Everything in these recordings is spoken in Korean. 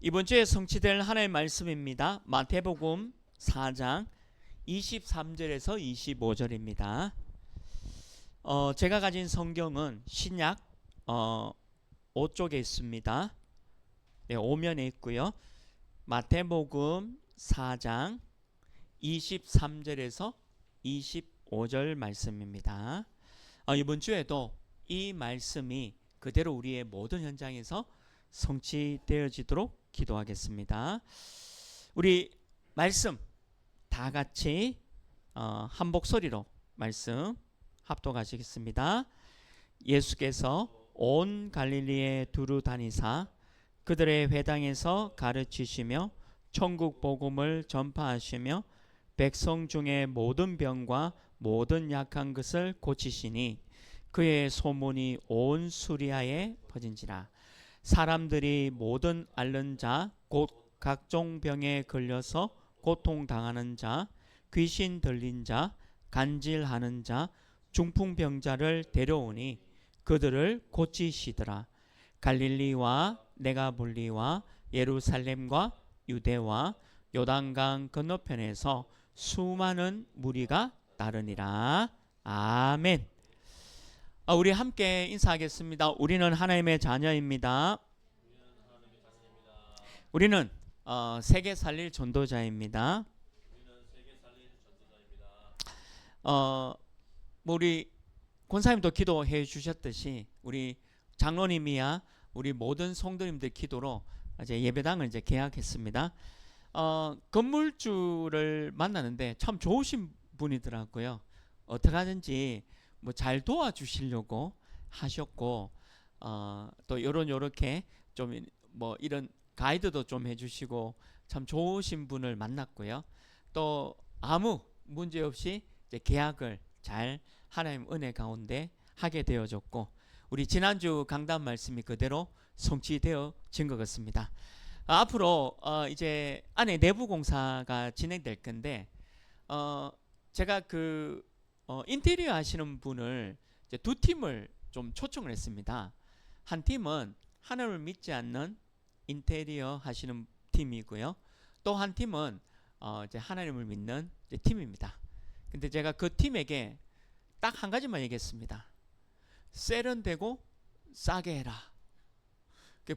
이번 주에 성취될 하나님의 말씀입니다. 마태복음 4장 23절에서 25절입니다. 제가 가진 성경은 신약 5쪽에 있습니다. 네, 5면에 있고요. 마태복음 4장 23절에서 25절 말씀입니다. 이번 주에도 이 말씀이 그대로 우리의 모든 현장에서 성취되어지도록 기도하겠습니다. 우리 말씀 다 같이 한 목소리로 말씀 합독하시겠습니다. 예수께서 온 갈릴리에 두루 다니사 그들의 회당에서 가르치시며 천국 복음을 전파하시며 백성 중에 모든 병과 모든 약한 것을 고치시니 그의 소문이 온 수리아에 퍼진지라. 사람들이 모든 앓는 자 곧 각종 병에 걸려서 고통당하는 자, 귀신 들린 자, 간질하는 자, 중풍병자를 데려오니 그들을 고치시더라. 갈릴리와 네가볼리와 예루살렘과 유대와 요단강 건너편에서 수많은 무리가 따르니라. 아멘. 우리 함께 인사하겠습니다. 우리는 하나님의 자녀입니다. 우리는 세계 살릴 전도자입니다. 우리 권사님도 기도해 주셨듯이 우리 장로님이야 우리 모든 성도님들 기도로 이제 예배당을 이제 계약했습니다. 건물주를 만나는데 참 좋으신 분이더라고요. 어떻게 하든지 뭐 잘 도와주시려고 하셨고 또 요렇게 좀 뭐 이런 가이드도 좀 해주시고 참 좋으신 분을 만났고요. 또 아무 문제 없이 이제 계약을 잘 하나님 은혜 가운데 하게 되어졌고 우리 지난주 강단 말씀이 그대로 성취되어진 것 같습니다. 앞으로 이제 안에 내부 공사가 진행될 건데 제가 그 인테리어 하시는 분을 이제 두 팀을 좀 초청을 했습니다. 한 팀은 하나님을 믿지 않는 인테리어 하시는 팀이고요. 또 한 팀은 이제 하나님을 믿는 이제 팀입니다. 근데 제가 그 팀에게 딱 한 가지만 얘기했습니다. 세련되고 싸게 해라.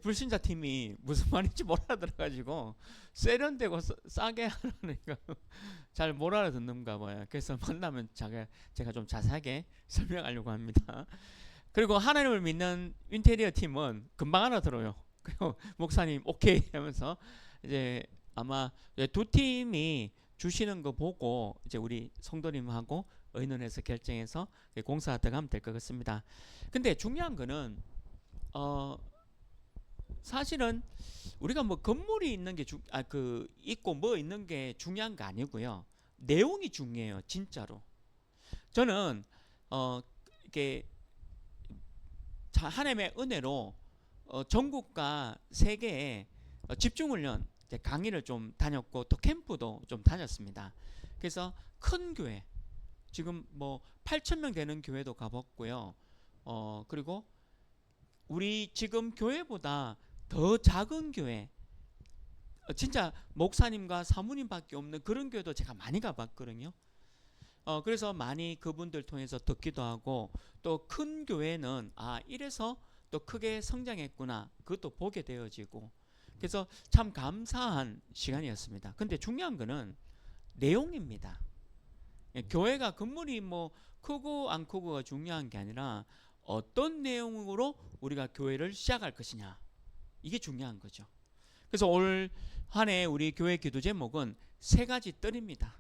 불신자 팀이 무슨 말인지 못 알아들어가지고 세련되고 싸게 하라니까 잘 못 알아듣는가 봐요. 그래서 만나면 제가 좀 자세하게 설명하려고 합니다. 그리고 하나님을 믿는 인테리어 팀은 금방 알아들어요. 그리고 목사님 오케이 하면서 이제 아마 두 팀이 주시는 거 보고 이제 우리 성도님하고 의논해서 결정해서 공사 들어가면 될 것 같습니다. 근데 중요한 거는 사실은 우리가 뭐 건물이 있는 게 있고 뭐 있는 게 중요한 거 아니고요. 내용이 중요해요, 진짜로. 저는 이렇게 하나님의 은혜로 전국과 세계에 집중훈련 강의를 좀 다녔고 또 캠프도 좀 다녔습니다. 그래서 큰 교회 지금 뭐 8,000명 되는 교회도 가봤고요. 그리고 우리 지금 교회보다 더 작은 교회 진짜 목사님과 사모님밖에 없는 그런 교회도 제가 많이 가봤거든요. 그래서 많이 그분들 통해서 듣기도 하고 또 큰 교회는 이래서 또 크게 성장했구나 그것도 보게 되어지고 그래서 참 감사한 시간이었습니다. 근데 중요한 거는 내용입니다. 교회가 건물이 뭐 크고 안 크고가 중요한 게 아니라 어떤 내용으로 우리가 교회를 시작할 것이냐 이게 중요한 거죠. 그래서 올 한 해 우리 교회 기도 제목은 세 가지 뜰입니다.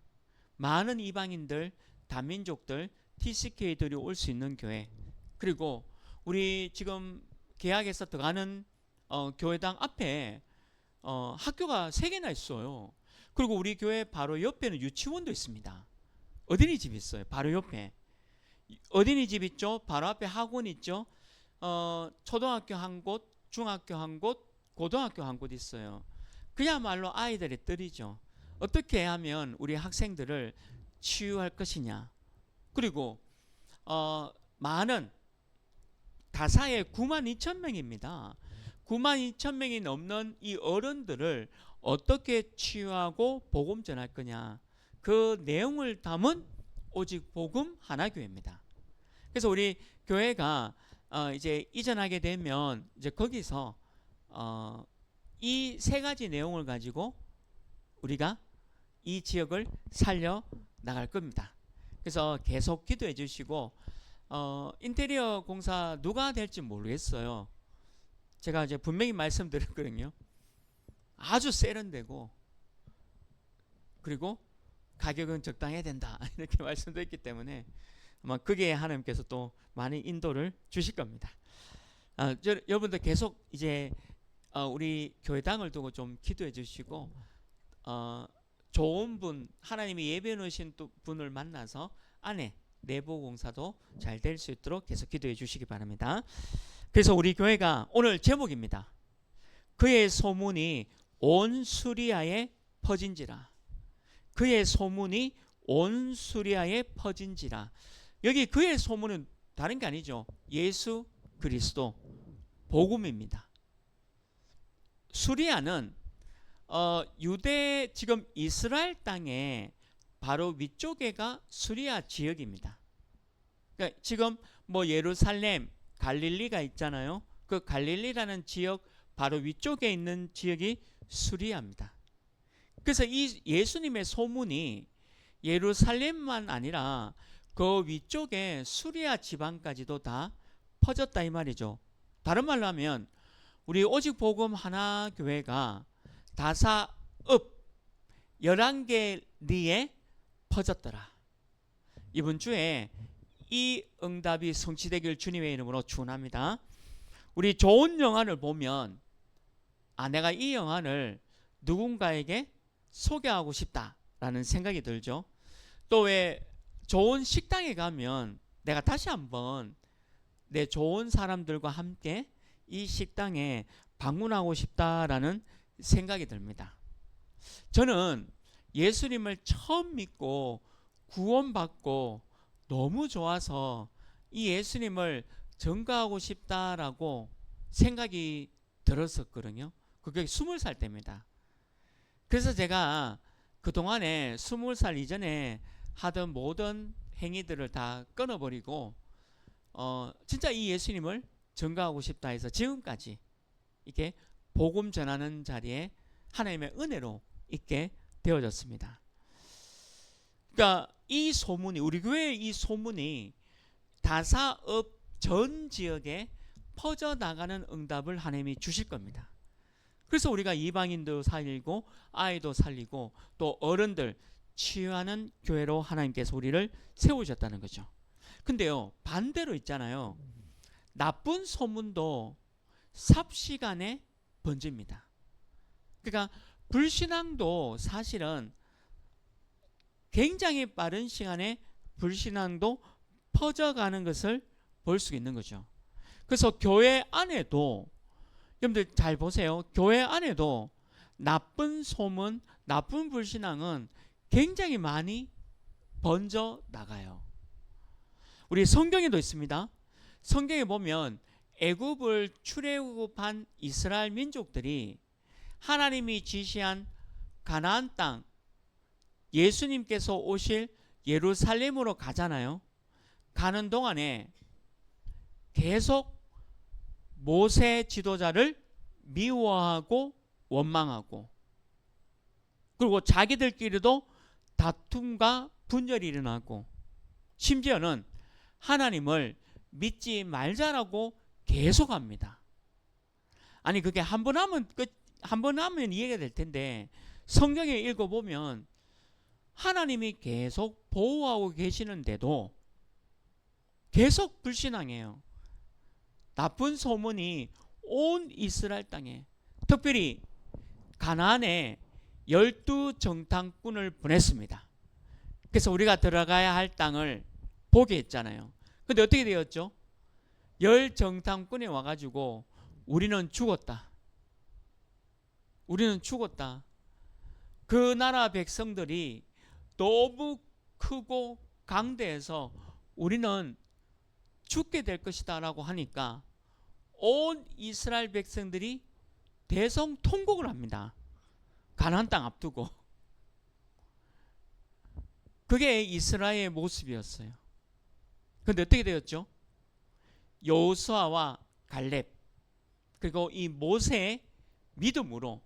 많은 이방인들, 다민족들, TCK들이 올 수 있는 교회. 그리고 우리 지금 계약해서 들어가는 교회당 앞에 학교가 3개나 있어요. 그리고 우리 교회 바로 옆에는 유치원도 있습니다. 어린이집 있어요. 바로 옆에. 어린이집 있죠. 바로 앞에 학원 있죠. 초등학교 한 곳, 중학교 한 곳, 고등학교 한 곳 있어요. 그야말로 아이들의 뜰이죠. 어떻게 하면 우리 학생들을 치유할 것이냐. 그리고 많은 다사에 92,000명입니다. 9만 2천 명이 넘는 이 어른들을 어떻게 치유하고 복음 전할 거냐, 그 내용을 담은 오직 복음 하나교회입니다. 그래서 우리 교회가 이제 이전하게 되면 이제 거기서 이 세 가지 내용을 가지고 우리가 이 지역을 살려 나갈 겁니다. 그래서 계속 기도해 주시고, 인테리어 공사 누가 될지 모르겠어요. 제가 이제 분명히 말씀드렸거든요. 아주 세련되고, 그리고 가격은 적당해야 된다 이렇게 말씀드렸기 때문에 아마 그게 하나님께서 또 많이 인도를 주실 겁니다. 여러분들 계속 이제 우리 교회당을 두고 좀 기도해 주시고, 좋은 분, 하나님이 예비해 놓으신 분을 만나서 안에 내부 공사도 잘 될 수 있도록 계속 기도해 주시기 바랍니다. 그래서 우리 교회가 오늘 제목입니다. 그의 소문이 온 수리아에 퍼진지라. 그의 소문이 온 수리아에 퍼진지라. 여기 그의 소문은 다른 게 아니죠. 예수 그리스도 복음입니다. 수리아는 유대, 지금 이스라엘 땅에 바로 위쪽에가 수리아 지역입니다. 그러니까 지금 뭐 예루살렘, 갈릴리가 있잖아요. 그 갈릴리라는 지역 바로 위쪽에 있는 지역이 수리아입니다. 그래서 이 예수님의 소문이 예루살렘만 아니라 그 위쪽에 수리아 지방까지도 다 퍼졌다 이 말이죠. 다른 말로 하면 우리 오직 복음 하나 교회가 다사읍 11개 리에 퍼졌더라. 이번 주에 이 응답이 성취되길 주님의 이름으로 축원합니다. 우리 좋은 영화를 보면 내가 이 영화를 누군가에게 소개하고 싶다라는 생각이 들죠. 또 왜 좋은 식당에 가면 내가 다시 한번 내 좋은 사람들과 함께 이 식당에 방문하고 싶다라는 생각이 듭니다. 저는 예수님을 처음 믿고 구원받고 너무 좋아서 이 예수님을 전가하고 싶다라고 생각이 들었었거든요. 그게 20살 때입니다. 그래서 제가 그동안에 20살 이전에 하던 모든 행위들을 다 끊어버리고 진짜 이 예수님을 전가하고 싶다 해서 지금까지 이렇게 복음 전하는 자리에 하나님의 은혜로 있게 되어졌습니다. 그러니까 이 소문이, 우리 교회의 이 소문이 다사읍 전 지역에 퍼져나가는 응답을 하나님이 주실 겁니다. 그래서 우리가 이방인도 살리고 아이도 살리고 또 어른들 치유하는 교회로 하나님께서 우리를 세우셨다는 거죠. 근데요, 반대로 있잖아요. 나쁜 소문도 삽시간에 번집니다. 그러니까 불신앙도 사실은 굉장히 빠른 시간에 불신앙도 퍼져가는 것을 볼 수 있는 거죠. 그래서 교회 안에도, 여러분들 잘 보세요. 교회 안에도 나쁜 소문, 나쁜 불신앙은 굉장히 많이 번져 나가요. 우리 성경에도 있습니다. 성경에 보면 애굽을 출애굽한 이스라엘 민족들이 하나님이 지시한 가나안 땅, 예수님께서 오실 예루살렘으로 가잖아요. 가는 동안에 계속 모세 지도자를 미워하고 원망하고, 그리고 자기들끼리도 다툼과 분열이 일어나고, 심지어는 하나님을 믿지 말자라고 계속합니다. 아니 그게 한 번 하면 이해가 될 텐데 성경에 읽어보면 하나님이 계속 보호하고 계시는데도 계속 불신앙해요. 나쁜 소문이 온 이스라엘 땅에, 특별히 가나안에 12정탐꾼을 보냈습니다. 그래서 우리가 들어가야 할 땅을 보게 했잖아요. 근데 어떻게 되었죠? 10정탐꾼이 와가지고 우리는 죽었다. 우리는 죽었다. 그 나라 백성들이 너무 크고 강대해서 우리는 죽게 될 것이다 라고 하니까 온 이스라엘 백성들이 대성통곡을 합니다. 가나안 땅 앞두고. 그게 이스라엘의 모습이었어요. 그런데 어떻게 되었죠? 여호수아와 갈렙 그리고 이 모세의 믿음으로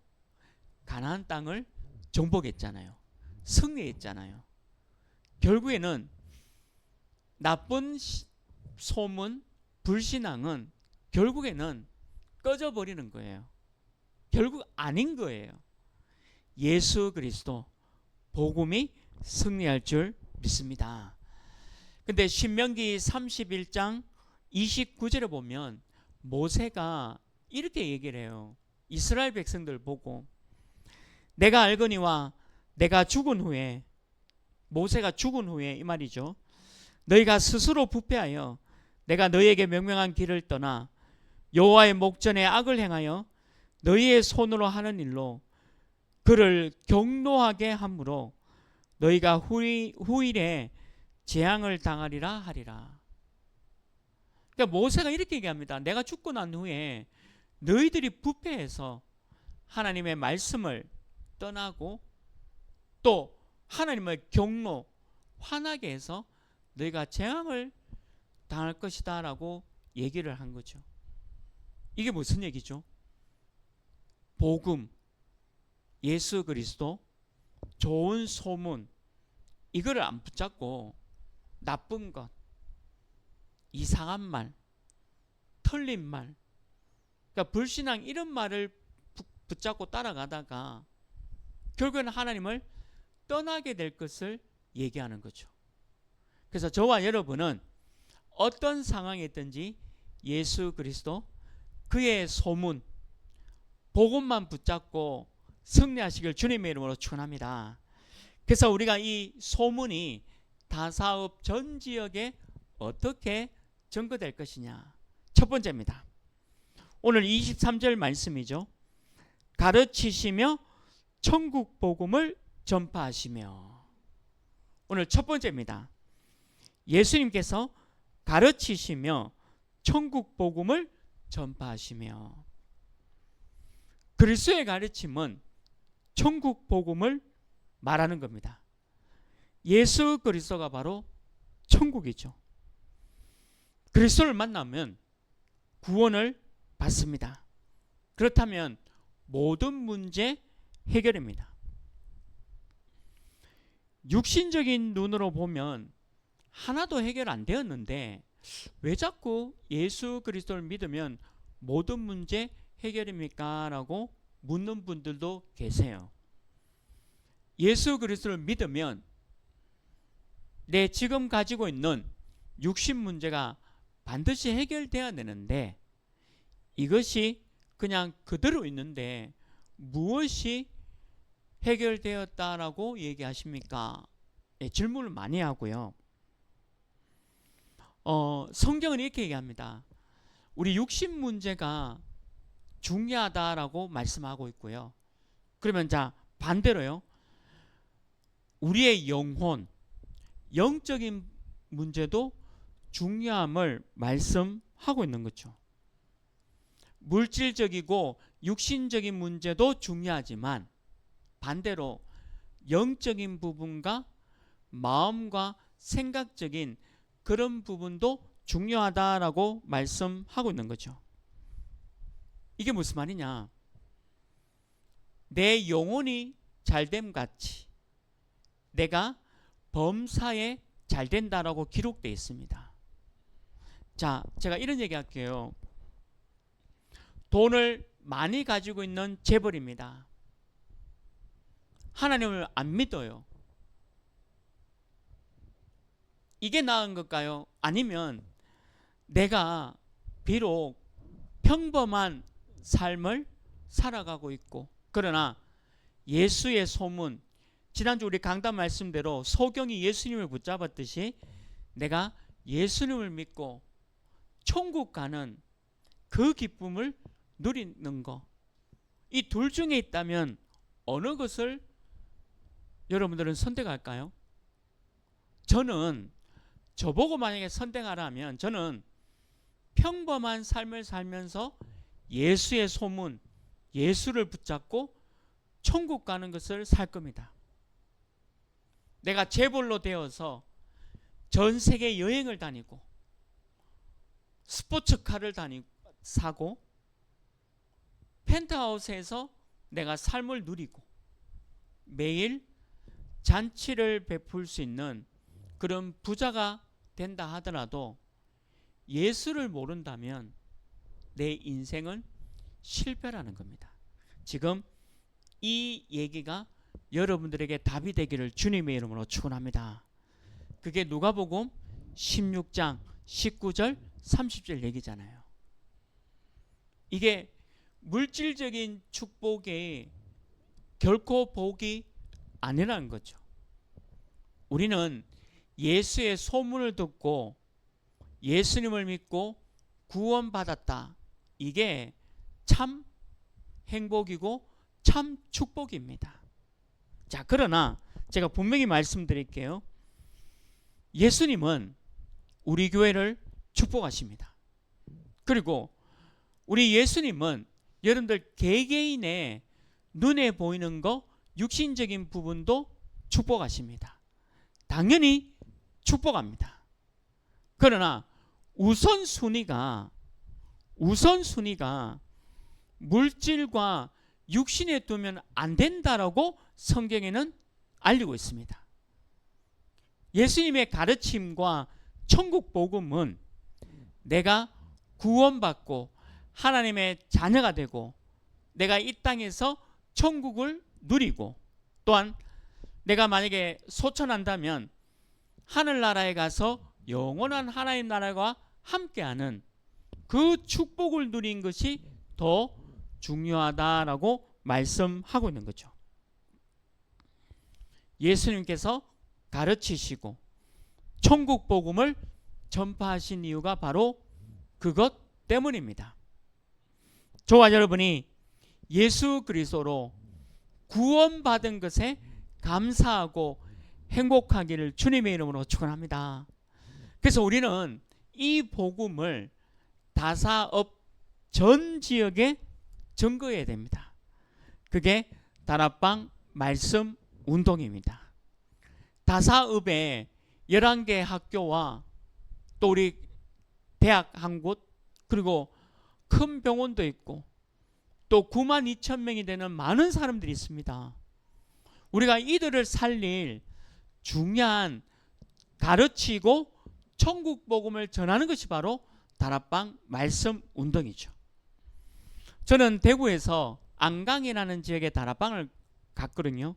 가나안 땅을 정복했잖아요. 승리했잖아요. 결국에는 나쁜 소문, 불신앙은 결국에는 꺼져버리는 거예요. 결국 아닌 거예요. 예수 그리스도 복음이 승리할 줄 믿습니다. 근데 신명기 31장 29절에 보면 모세가 이렇게 얘기를 해요. 이스라엘 백성들 보고 내가 알거니와 내가 죽은 후에, 모세가 죽은 후에 이 말이죠. 너희가 스스로 부패하여 내가 너희에게 명령한 길을 떠나 여호와의 목전에 악을 행하여 너희의 손으로 하는 일로 그를 경노하게 함으로 너희가 후일에 재앙을 당하리라 하리라. 그러니까 모세가 이렇게 얘기합니다. 내가 죽고 난 후에 너희들이 부패해서 하나님의 말씀을 떠나고 또 하나님을 경노, 화나게 해서 너희가 재앙을 당할 것이다 라고 얘기를 한 거죠. 이게 무슨 얘기죠? 복음, 예수 그리스도, 좋은 소문, 이거를 안 붙잡고 나쁜 것, 이상한 말, 틀린 말, 그러니까 불신앙 이런 말을 붙잡고 따라가다가 결국에는 하나님을 떠나게 될 것을 얘기하는 거죠. 그래서 저와 여러분은 어떤 상황에 있든지 예수 그리스도, 그의 소문, 복음만 붙잡고 승리하시길 주님의 이름으로 축원합니다. 그래서 우리가 이 소문이 다사업 전 지역에 어떻게 전거될 것이냐. 첫 번째입니다. 오늘 23절 말씀이죠. 가르치시며 천국 복음을 전파하시며. 오늘 첫 번째입니다. 예수님께서 가르치시며 천국 복음을 전파하시며. 그리스도의 가르침은 천국 복음을 말하는 겁니다. 예수 그리스도가 바로 천국이죠. 그리스도를 만나면 구원을 받습니다. 그렇다면 모든 문제 해결입니다. 육신적인 눈으로 보면 하나도 해결 안 되었는데 왜 자꾸 예수 그리스도를 믿으면 모든 문제 해결입니까? 라고 묻는 분들도 계세요. 예수 그리스도를 믿으면 내 지금 가지고 있는 육신 문제가 반드시 해결돼야 되는데 이것이 그냥 그대로 있는데 무엇이 해결되었다라고 얘기하십니까? 질문을 많이 하고요. 성경은 이렇게 얘기합니다. 우리 육신 문제가 중요하다라고 말씀하고 있고요. 그러면 자 반대로요. 우리의 영혼, 영적인 문제도 중요함을 말씀하고 있는 거죠. 물질적이고 육신적인 문제도 중요하지만 반대로 영적인 부분과 마음과 생각적인 그런 부분도 중요하다라고 말씀하고 있는 거죠. 이게 무슨 말이냐? 내 영혼이 잘됨 같이 내가 범사에 잘된다라고 기록되어 있습니다. 자, 제가 이런 얘기 할게요. 돈을 많이 가지고 있는 재벌입니다. 하나님을 안 믿어요. 이게 나은 걸까요? 아니면 내가 비록 평범한 삶을 살아가고 있고 그러나 예수의 소문, 지난주 우리 강단 말씀대로 소경이 예수님을 붙잡았듯이 내가 예수님을 믿고 천국 가는 그 기쁨을 누리는 거, 이 둘 중에 있다면 어느 것을 여러분들은 선택할까요? 저는 저보고 만약에 선택하라면 저는 평범한 삶을 살면서 예수의 소문, 예수를 붙잡고 천국 가는 것을 살 겁니다. 내가 재벌로 되어서 전 세계 여행을 다니고 스포츠카를 사고 펜트하우스에서 내가 삶을 누리고 매일 잔치를 베풀 수 있는 그런 부자가 된다 하더라도 예수를 모른다면 내 인생은 실패라는 겁니다. 지금 이 얘기가 여러분들에게 답이 되기를 주님의 이름으로 축원합니다. 그게 누가복음 16장 19절 30절 얘기잖아요. 이게 물질적인 축복이 결코 복이 아니라는 거죠. 우리는 예수의 소문을 듣고 예수님을 믿고 구원받았다. 이게 참 행복이고 참 축복입니다. 자, 그러나 제가 분명히 말씀드릴게요. 예수님은 우리 교회를 축복하십니다. 그리고 우리 예수님은 여러분들 개개인의 눈에 보이는 거 육신적인 부분도 축복하십니다. 당연히 축복합니다. 그러나 우선순위가 물질과 육신에 두면 안 된다라고 성경에는 알리고 있습니다. 예수님의 가르침과 천국 복음은 내가 구원받고 하나님의 자녀가 되고 내가 이 땅에서 천국을 누리고 또한 내가 만약에 소천한다면 하늘나라에 가서 영원한 하나님 나라와 함께하는 그 축복을 누린 것이 더 중요하다라고 말씀하고 있는 거죠. 예수님께서 가르치시고 천국 복음을 전파하신 이유가 바로 그것 때문입니다. 저와 여러분이 예수 그리스도로 구원받은 것에 감사하고 행복하기를 주님의 이름으로 축원합니다. 그래서 우리는 이 복음을 다사업 전 지역에 증거해야 됩니다. 그게 다락방 말씀 운동입니다. 다사읍에 11개 학교와 또 우리 대학 한 곳 그리고 큰 병원도 있고 또 92,000명이 되는 많은 사람들이 있습니다. 우리가 이들을 살릴 중요한 가르치고 천국 복음을 전하는 것이 바로 다락방 말씀 운동이죠. 저는 대구에서 안강이라는 지역에 다락방을 갔거든요.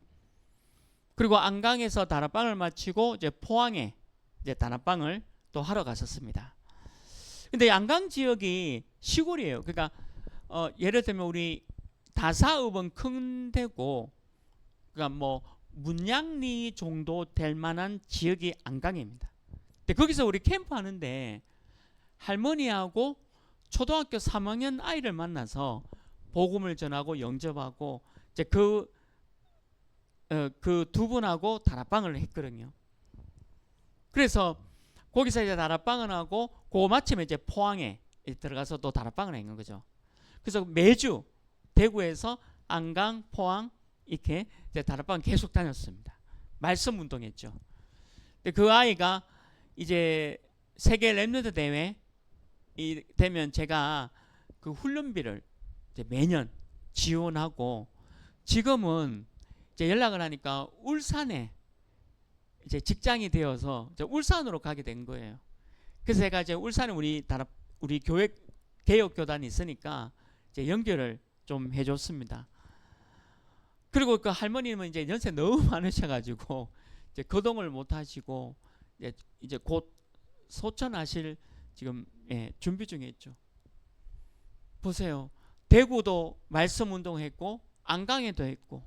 그리고 안강에서 다락방을 마치고 이제 포항에 이제 다락방을 또 하러 갔었습니다. 근데 안강 지역이 시골이에요. 그러니까 예를 들면 우리 다사읍은 큰 데고 그러니까 뭐 문양리 정도 될 만한 지역이 안강입니다. 근데 거기서 우리 캠프 하는데 할머니하고 초등학교 3학년 아이를 만나서 복음을 전하고 영접하고 이제 그 두 분하고 다락방을 했거든요. 그래서 거기서 이제 다락방을 하고 그 마침에 이제 포항에 들어가서 또 다락방을 했는 거죠. 그래서 매주 대구에서 안강, 포항 이렇게 이제 다락방 계속 다녔습니다. 말씀 운동했죠. 근데 그 아이가 이제 세계 랩런트 대회 되면 제가 그 훈련비를 이제 매년 지원하고 지금은 이제 연락을 하니까 울산에 이제 직장이 되어서 이제 울산으로 가게 된 거예요. 그래서 제가 이제 울산에 우리 교회 개혁교단이 있으니까 이제 연결을 좀 해줬습니다. 그리고 그 할머니는 이제 연세 너무 많으셔가지고 이제 거동을 못 하시고 이제 곧 소천하실 지금 준비 중에 있죠. 보세요. 대구도 말씀 운동했고 안강에도 했고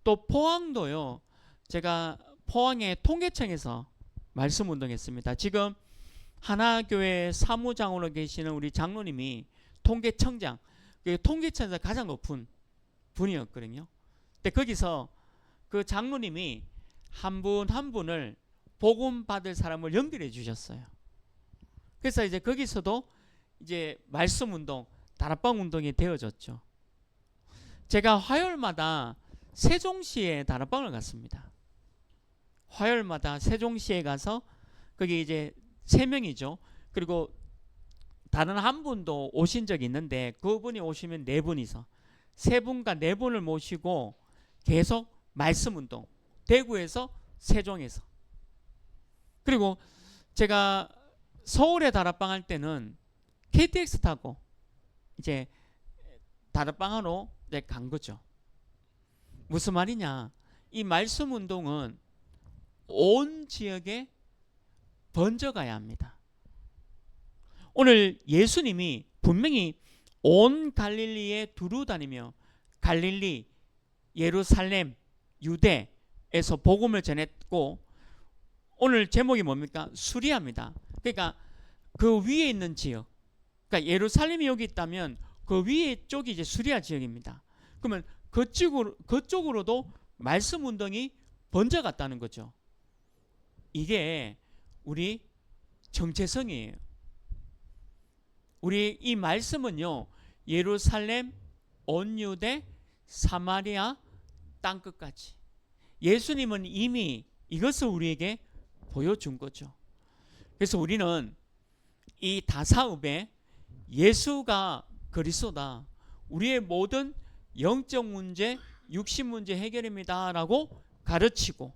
또 포항도요. 제가 포항의 통계청에서 말씀 운동했습니다. 지금 하나교회 사무장으로 계시는 우리 장로님이 통계청장, 통계청에서 가장 높은 분이었거든요. 근데 거기서 그 장로님이 한 분 한 분을 복음 받을 사람을 연결해 주셨어요. 그래서 이제 거기서도 이제 말씀 운동, 다락방 운동이 되어졌죠. 제가 화요일마다 세종시에 다락방을 갔습니다. 화요일마다 세종시에 가서 거기 이제 3명이죠. 그리고 다른 한 분도 오신 적이 있는데 그분이 오시면 4분이서 3분과 4분을 모시고 계속 말씀 운동, 대구에서 세종에서. 그리고 제가 서울에 다락방 할 때는 KTX 타고 이제 다락방으로 간 거죠. 무슨 말이냐? 이 말씀 운동은 온 지역에 번져가야 합니다. 오늘 예수님이 분명히 온 갈릴리에 두루 다니며 갈릴리, 예루살렘, 유대에서 복음을 전했고, 오늘 제목이 뭡니까? 수리아입니다. 그러니까 그 위에 있는 지역, 그러니까 예루살렘이 여기 있다면 그 위에 쪽이 이제 수리아 지역입니다. 그러면 그쪽으로도 말씀 운동이 번져갔다는 거죠. 이게 우리 정체성이에요. 우리 이 말씀은요, 예루살렘, 온 유대, 사마리아 땅끝까지. 예수님은 이미 이것을 우리에게 보여준 거죠. 그래서 우리는 이 다사읍에 예수가 그리스도다, 우리의 모든 영적 문제, 육신 문제 해결입니다 라고 가르치고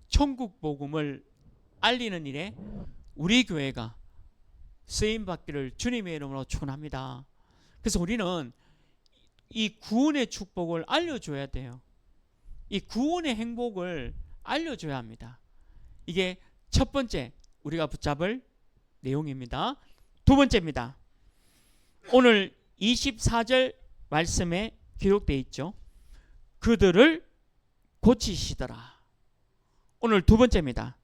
천국 복음을 알리는 일에 우리 교회가 쓰임받기를 주님의 이름으로 축원합니다. 그래서 우리는 이 구원의 축복을 알려줘야 돼요. 이 구원의 행복을 알려줘야 합니다. 이게 첫 번째 우리가 붙잡을 내용입니다. 두 번째입니다. 오늘 24절 말씀에 기록되어 있죠. 그들을 고치시더라. 오늘 두 번째입니다.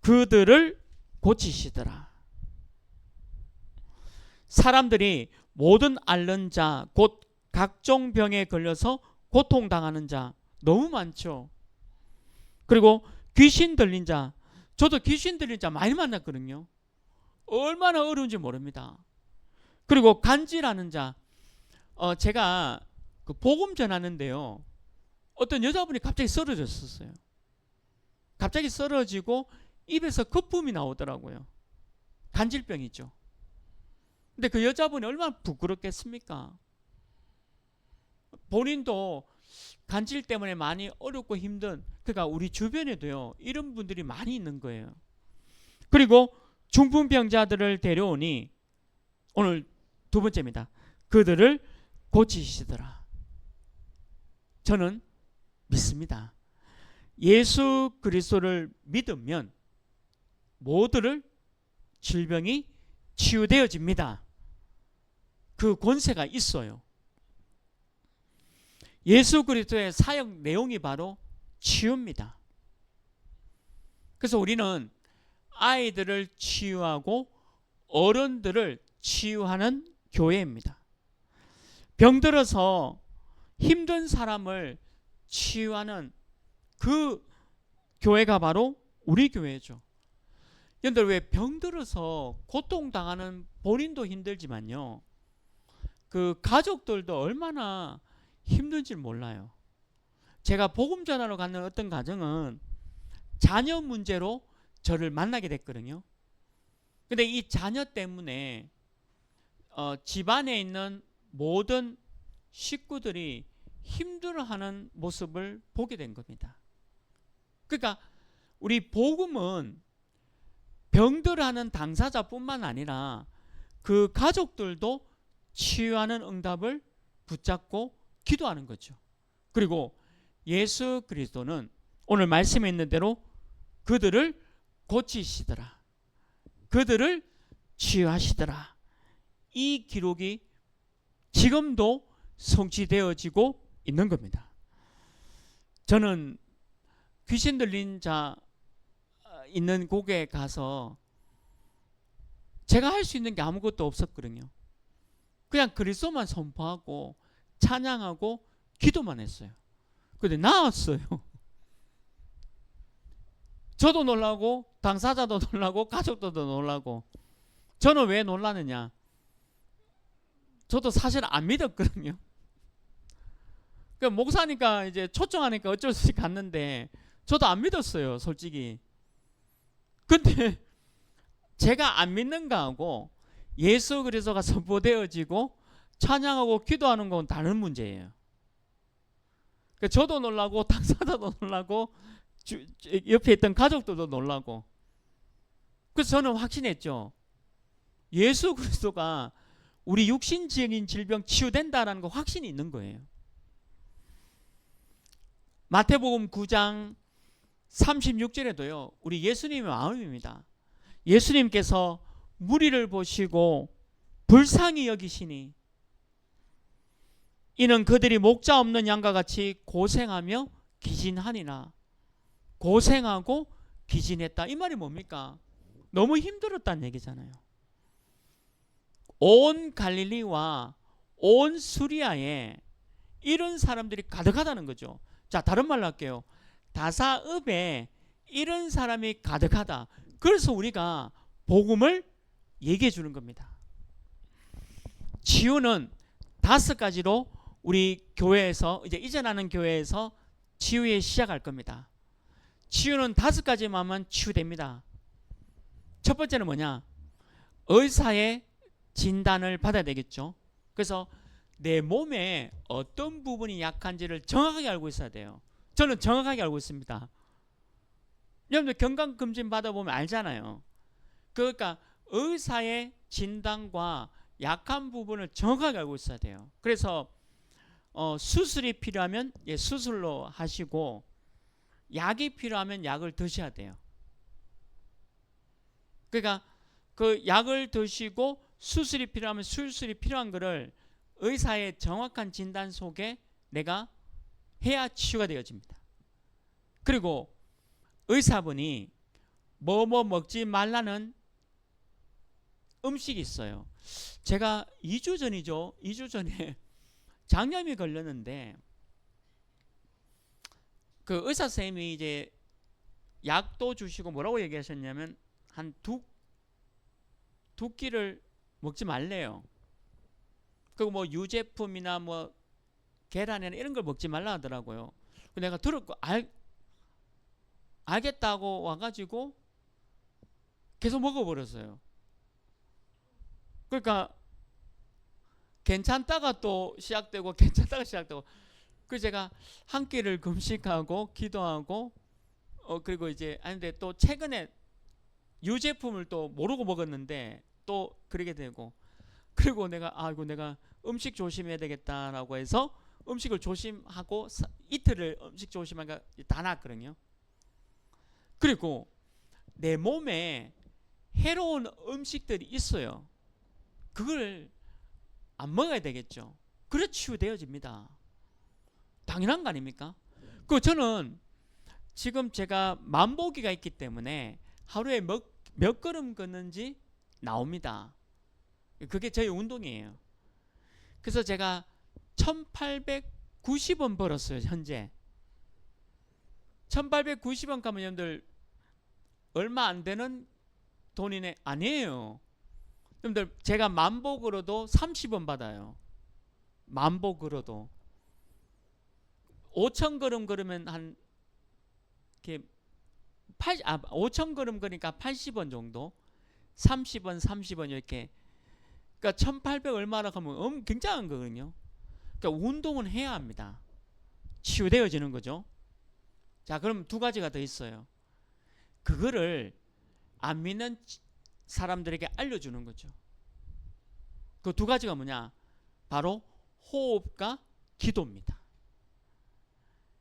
그들을 고치시더라. 사람들이 모든 앓는 자, 곧 각종 병에 걸려서 고통당하는 자 너무 많죠. 그리고 귀신 들린 자, 저도 귀신 들린 자 많이 만났거든요. 얼마나 어려운지 모릅니다. 그리고 간질하는 자, 제가 그 복음 전하는데요, 어떤 여자분이 갑자기 쓰러졌었어요. 갑자기 쓰러지고 입에서 거품이 나오더라고요. 간질병이죠. 근데 그 여자분이 얼마나 부끄럽겠습니까? 본인도 간질 때문에 많이 어렵고 힘든, 그러니까 우리 주변에도요 이런 분들이 많이 있는 거예요. 그리고 중풍병자들을 데려오니 오늘 두 번째입니다. 그들을 고치시더라. 저는 믿습니다. 예수 그리스도를 믿으면 모두를 질병이 치유되어집니다. 그 권세가 있어요. 예수 그리스도의 사역 내용이 바로 치유입니다. 그래서 우리는 아이들을 치유하고 어른들을 치유하는 교회입니다. 병들어서 힘든 사람을 치유하는 그 교회가 바로 우리 교회죠. 여러분들 왜 병들어서 고통당하는 본인도 힘들지만요, 그 가족들도 얼마나 힘든지 몰라요. 제가 복음 전하러 가는 어떤 가정은 자녀 문제로 저를 만나게 됐거든요. 근데 이 자녀 때문에 집안에 있는 모든 식구들이 힘들어하는 모습을 보게 된 겁니다. 그러니까 우리 복음은 병들어하는 당사자뿐만 아니라 그 가족들도 치유하는 응답을 붙잡고 기도하는 거죠. 그리고 예수 그리스도는 오늘 말씀에 있는 대로 그들을 고치시더라, 그들을 치유하시더라. 이 기록이 지금도 성취되어지고 있는 겁니다. 저는 귀신 들린 자 있는 곳에 가서 제가 할 수 있는 게 아무것도 없었거든요. 그냥 그리스도만 선포하고 찬양하고 기도만 했어요. 근데 나았어요. 저도 놀라고 당사자도 놀라고 가족들도 놀라고. 저는 왜 놀라느냐? 저도 사실 안 믿었거든요. 그 목사니까 이제 초청하니까 어쩔 수 없이 갔는데 저도 안 믿었어요, 솔직히. 근데 제가 안 믿는 거하고 예수 그리스도가 선포되어지고 찬양하고 기도하는 건 다른 문제예요. 저도 놀라고 당사자도 놀라고 옆에 있던 가족들도 놀라고. 그래서 저는 확신했죠. 예수 그리스도가 우리 육신적인 질병 치유된다라는 거 확신이 있는 거예요. 마태복음 9장 36절에도요. 우리 예수님의 마음입니다. 예수님께서 무리를 보시고 불쌍히 여기시니 이는 그들이 목자 없는 양과 같이 고생하며 기진하니라. 고생하고 기진했다. 이 말이 뭡니까? 너무 힘들었다는 얘기잖아요. 온 갈릴리와 온 수리아에 이런 사람들이 가득하다는 거죠. 자, 다른 말로 할게요. 다사읍에 이런 사람이 가득하다. 그래서 우리가 복음을 얘기해 주는 겁니다. 치유는 5가지로 우리 교회에서 이제 이전하는 교회에서 치유에 시작할 겁니다. 치유는 5가지만 하면 치유됩니다. 첫 번째는 뭐냐? 의사의 진단을 받아야 되겠죠. 그래서 내 몸에 어떤 부분이 약한지를 정확하게 알고 있어야 돼요. 저는 정확하게 알고 있습니다. 여러분들 건강검진 받아보면 알잖아요. 그러니까 의사의 진단과 약한 부분을 정확하게 알고 있어야 돼요. 그래서 수술이 필요하면 수술로 하시고 약이 필요하면 약을 드셔야 돼요. 그러니까 그 약을 드시고 수술이 필요하면 수술이 필요한 거를 의사의 정확한 진단 속에 내가 해야 치유가 되어집니다. 그리고 의사분이 뭐 먹지 말라는 음식이 있어요. 제가 2주 전이죠. 2주 전에 장염이 걸렸는데 그 의사 선생님이 이제 약도 주시고 뭐라고 얘기하셨냐면 한 두 끼를 먹지 말래요. 그리고 뭐 유제품이나 뭐 계란이나 이런 걸 먹지 말라 하더라고요. 내가 들었고 알겠다고 와가지고 계속 먹어버렸어요. 그러니까 괜찮다가 또 시작되고 괜찮다가 시작되고. 그래서 제가 한 끼를 금식하고 기도하고 그리고 이제 아닌데 또 최근에 유제품을 또 모르고 먹었는데 또 그러게 되고. 그리고 내가 내가 음식 조심해야 되겠다라고 해서 음식을 조심하고 이틀을 음식 조심하니까 다 나았거든요. 그리고 내 몸에 해로운 음식들이 있어요. 그걸 안 먹어야 되겠죠. 그래 치유되어집니다. 당연한 거 아닙니까? 그 저는 지금 제가 만보기가 있기 때문에 하루에 몇 걸음 걷는지 나옵니다. 그게 저희 운동이에요. 그래서 제가 1890원 벌었어요. 현재 1890원 가면 여러분들 얼마 안 되는 돈이네. 아니에요. 여러분들 제가 만복으로도 30원 받아요. 만복으로도 5,000걸음 걸으면 한 이렇게 5,000걸음 거니까 80원 정도. 30원 30원 이렇게. 그러니까 1,800 얼마나 하면 굉장한 거거든요. 그러니까 운동은 해야 합니다. 치유되어지는 거죠. 자, 그럼 2가지가 더 있어요. 그거를 안 믿는 사람들에게 알려주는 거죠. 그 2가지가 뭐냐? 바로 호흡과 기도입니다.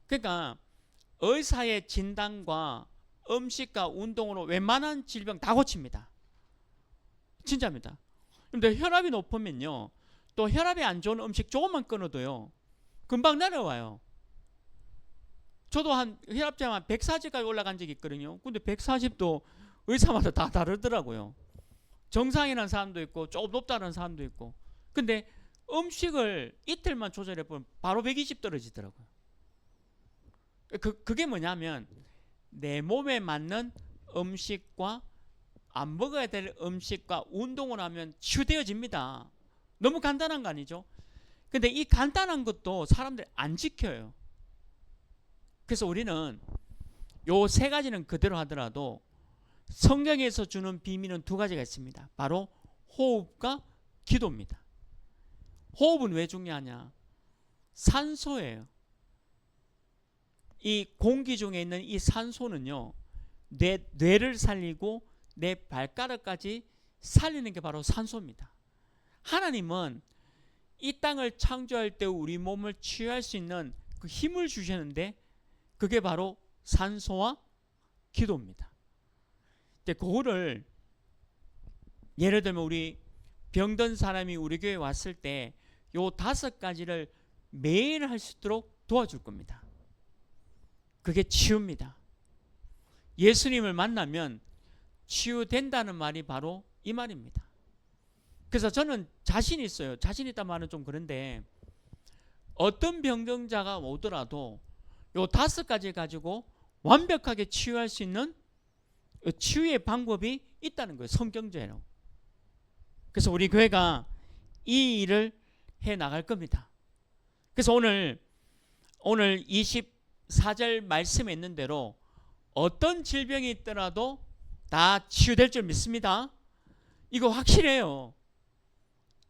그러니까 의사의 진단과 음식과 운동으로 웬만한 질병 다 고칩니다. 진짜입니다. 근데 혈압이 높으면요, 또 혈압이 안 좋은 음식 조금만 끊어도요 금방 내려와요. 저도 한 혈압제가 140까지 올라간 적이 있거든요. 근데 140도 의사마다 다 다르더라고요. 정상이라는 사람도 있고 조금 높다는 사람도 있고. 근데 음식을 이틀만 조절해 보면 바로 120 떨어지더라고요. 그게 뭐냐면 내 몸에 맞는 음식과 안 먹어야 될 음식과 운동을 하면 치유되어집니다. 너무 간단한 거 아니죠? 근데 이 간단한 것도 사람들이 안 지켜요. 그래서 우리는 요 세 가지는 그대로 하더라도 성경에서 주는 비밀은 두 가지가 있습니다. 바로 호흡과 기도입니다. 호흡은 왜 중요하냐? 산소예요. 이 공기 중에 있는 이 산소는요, 뇌를 살리고 내 발가락까지 살리는 게 바로 산소입니다. 하나님은 이 땅을 창조할 때 우리 몸을 치유할 수 있는 그 힘을 주셨는데 그게 바로 산소와 기도입니다. 근데 그거를 예를 들면 우리 병든 사람이 우리 교회에 왔을 때 요 5가지를 매일 할 수 있도록 도와줄 겁니다. 그게 치유입니다. 예수님을 만나면 치유된다는 말이 바로 이 말입니다. 그래서 저는 자신 있어요. 자신 있다는 말은 좀 그런데 어떤 병정자가 오더라도 요 5가지 가지고 완벽하게 치유할 수 있는 치유의 방법이 있다는 거예요. 성경제로. 그래서 우리 교회가 이 일을 해 나갈 겁니다. 그래서 오늘 24절 말씀에 있는 대로 어떤 질병이 있더라도 다 치유될 줄 믿습니다. 이거 확실해요.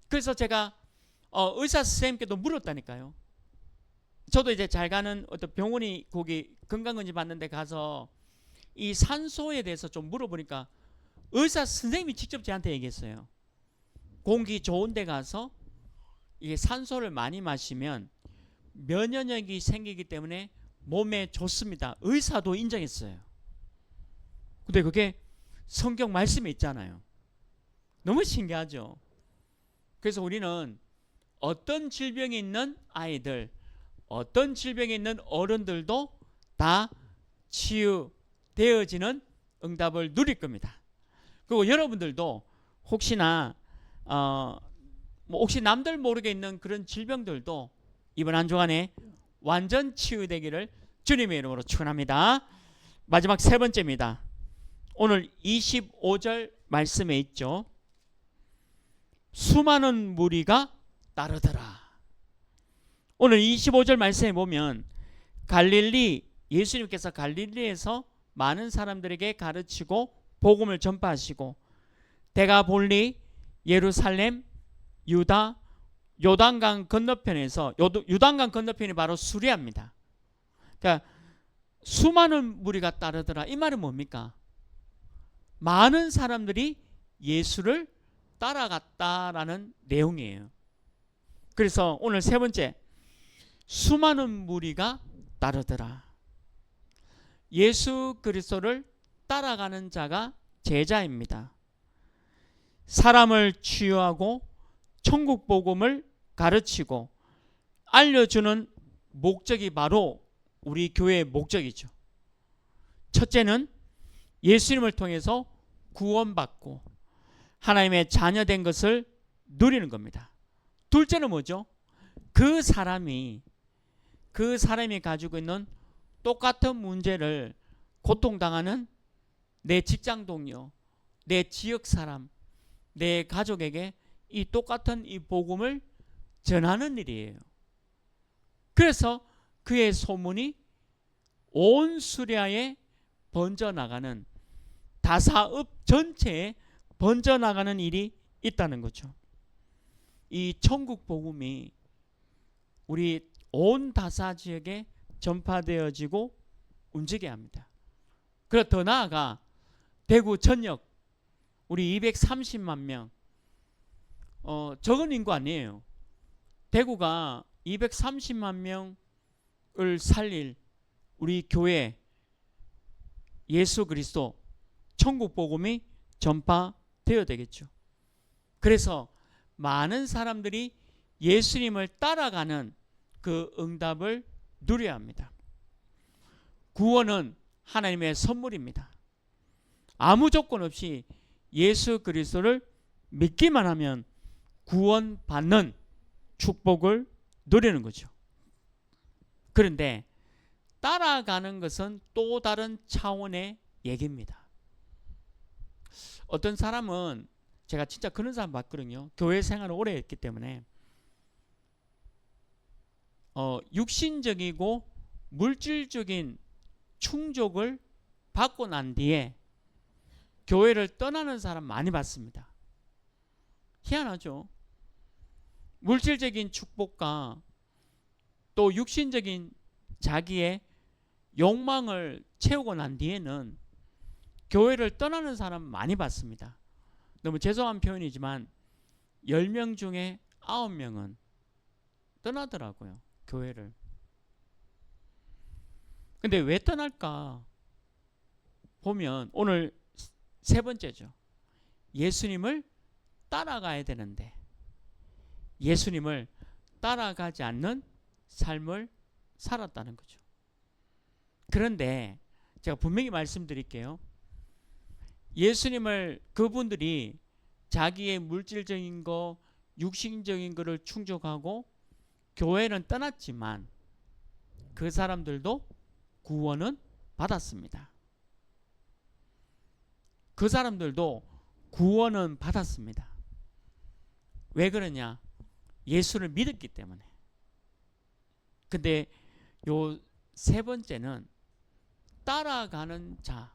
그래서 제가 의사 선생님께도 물었다니까요. 저도 이제 잘 가는 어떤 병원이 거기 건강검진 받는데 가서 이 산소에 대해서 좀 물어보니까 의사 선생님이 직접 저한테 얘기했어요. 공기 좋은 데 가서 이게 산소를 많이 마시면 면역력이 생기기 때문에 몸에 좋습니다. 의사도 인정했어요. 근데 그게 성경 말씀에 있잖아요. 너무 신기하죠. 그래서 우리는 어떤 질병이 있는 아이들, 어떤 질병이 있는 어른들도 다 치유되어지는 응답을 누릴 겁니다. 그리고 여러분들도 혹시나 혹시 남들 모르게 있는 그런 질병들도 이번 한 주간에 완전 치유되기를 주님의 이름으로 축원합니다. 마지막 세 번째입니다. 오늘 25절 말씀에 있죠. 수많은 무리가 따르더라. 오늘 25절 말씀에 보면 예수님께서 갈릴리에서 많은 사람들에게 가르치고 복음을 전파하시고 데가볼리, 예루살렘, 유다, 요단강 건너편에서 요단강 건너편이 바로 수리아입니다. 그러니까 수많은 무리가 따르더라. 이 말은 뭡니까? 많은 사람들이 예수를 따라갔다라는 내용이에요. 그래서 오늘 세 번째, 수많은 무리가 따르더라. 예수 그리스도를 따라가는 자가 제자입니다. 사람을 치유하고 천국 복음을 가르치고 알려주는 목적이 바로 우리 교회의 목적이죠. 첫째는 예수님을 통해서 구원받고 하나님의 자녀된 것을 누리는 겁니다. 둘째는 뭐죠? 그 사람이 가지고 있는 똑같은 문제를 고통당하는 내 직장 동료, 내 지역 사람, 내 가족에게 이 똑같은 이 복음을 전하는 일이에요. 그래서 그의 소문이 온 수리아에 번져나가는, 다사읍 전체에 번져나가는 일이 있다는 거죠. 이 천국 복음이 우리 온 다사 지역에 전파되어지고 움직여야 합니다. 그리고 더 나아가 대구 전역 우리 230만 명, 적은 인구 아니에요. 대구가 230만 명을 살릴 우리 교회 예수 그리스도 천국 복음이 전파되어야 되겠죠. 그래서 많은 사람들이 예수님을 따라가는 그 응답을 누려야 합니다. 구원은 하나님의 선물입니다. 아무 조건 없이 예수 그리스도를 믿기만 하면 구원받는 축복을 누리는 거죠. 그런데 따라가는 것은 또 다른 차원의 얘기입니다. 어떤 사람은 제가 진짜 그런 사람 봤거든요. 교회 생활을 오래 했기 때문에 육신적이고 물질적인 충족을 받고 난 뒤에 교회를 떠나는 사람 많이 봤습니다. 희한하죠. 물질적인 축복과 또 육신적인 자기의 욕망을 채우고 난 뒤에는 교회를 떠나는 사람 많이 봤습니다. 너무 죄송한 표현이지만 10명 중에 9명은 떠나더라고요. 교회를. 근데 왜 떠날까 보면 오늘 세 번째죠. 예수님을 따라가야 되는데 예수님을 따라가지 않는 삶을 살았다는 거죠. 그런데 제가 분명히 말씀드릴게요. 예수님을 그분들이 자기의 물질적인 거, 육신적인 거를 충족하고 교회는 떠났지만 그 사람들도 구원은 받았습니다. 그 사람들도 구원은 받았습니다. 왜 그러냐? 예수를 믿었기 때문에. 근데 요 세 번째는 따라가는 자.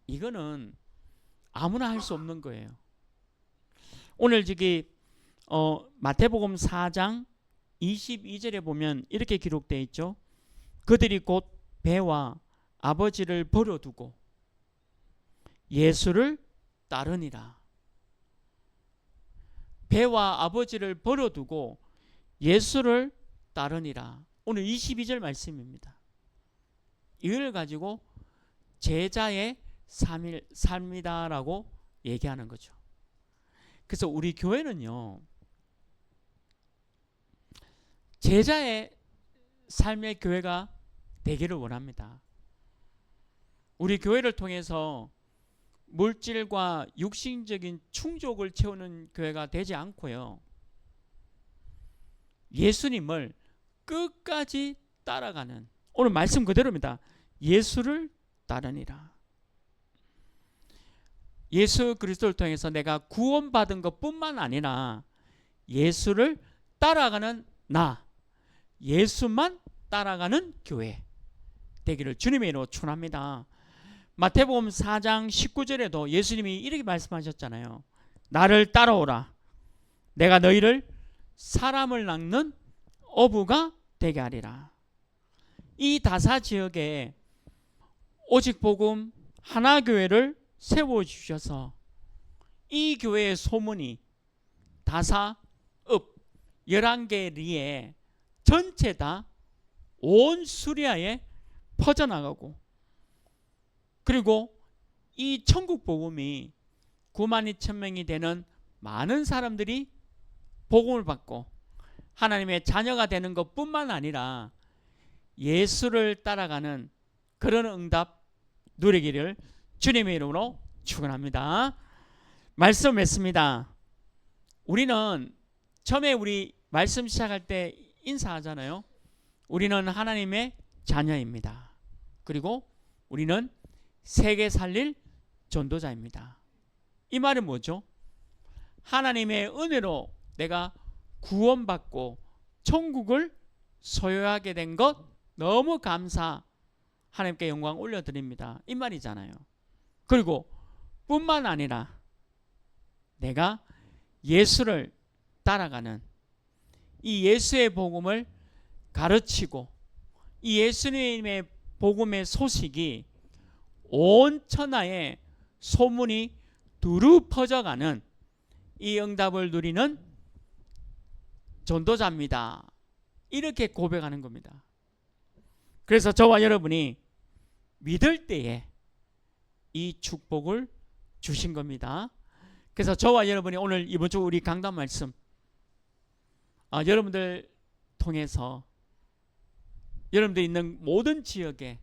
이거는 아무나 할 수 없는 거예요. 오늘 저기 마태복음 4장 22절에 보면 이렇게 기록되어 있죠. 그들이 곧 배와 아버지를 버려두고 예수를 따르니라. 배와 아버지를 버려두고 예수를 따르니라. 오늘 22절 말씀입니다. 이걸 가지고 제자의 삶이다라고 얘기하는 거죠. 그래서 우리 교회는요, 제자의 삶의 교회가 되기를 원합니다. 우리 교회를 통해서 물질과 육신적인 충족을 채우는 교회가 되지 않고요, 예수님을 끝까지 따라가는, 오늘 말씀 그대로입니다. 예수를 따르니라. 예수 그리스도를 통해서 내가 구원받은 것뿐만 아니라 예수를 따라가는 나, 예수만 따라가는 교회 되기를 주님의 이름으로 축원합니다. 마태복음 4장 19절에도 예수님이 이렇게 말씀하셨잖아요. 나를 따라오라. 내가 너희를 사람을 낚는 어부가 되게 하리라. 이 다사 지역에 오직 복음 하나교회를 세워주셔서 이 교회의 소문이 다사, 읍, 11개 리에 전체 다 온 수리아에 퍼져나가고, 그리고 이 천국 복음이 92,000명이 되는 많은 사람들이 복음을 받고 하나님의 자녀가 되는 것뿐만 아니라 예수를 따라가는 그런 응답 누리기를 주님의 이름으로 축원합니다. 말씀 맺습니다. 우리는 처음에 우리 말씀 시작할 때 인사하잖아요. 우리는 하나님의 자녀입니다. 그리고 우리는 세계 살릴 전도자입니다. 이 말은 뭐죠? 하나님의 은혜로 내가 구원받고 천국을 소유하게 된 것 너무 감사, 하나님께 영광 올려드립니다. 이 말이잖아요. 그리고 뿐만 아니라 내가 예수를 따라가는 이 예수의 복음을 가르치고 이 예수님의 복음의 소식이 온 천하에 소문이 두루 퍼져가는 이 응답을 누리는 전도자입니다. 이렇게 고백하는 겁니다. 그래서 저와 여러분이 믿을 때에 이 축복을 주신 겁니다. 그래서 저와 여러분이 오늘 이번 주 우리 강단 말씀 여러분들 통해서 여러분들 있는 모든 지역에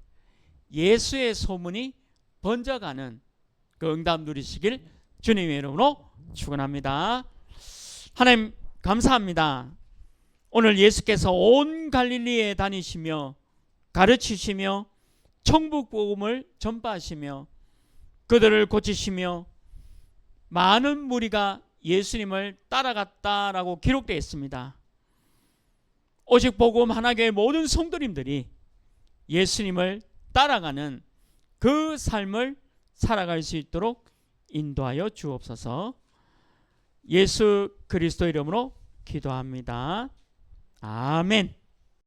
예수의 소문이 번져가는 그 응답 누리시길 주님의 이름으로 축원합니다. 하나님 감사합니다. 오늘 예수께서 온 갈릴리에 다니시며 가르치시며 천국 복음을 전파하시며 그들을 고치시며 많은 무리가 예수님을 따라갔다라고 기록되어 있습니다. 오직 복음 하나교회 모든 성도님들이 예수님을 따라가는 그 삶을 살아갈 수 있도록 인도하여 주옵소서. 예수 그리스도 이름으로 기도합니다. 아멘.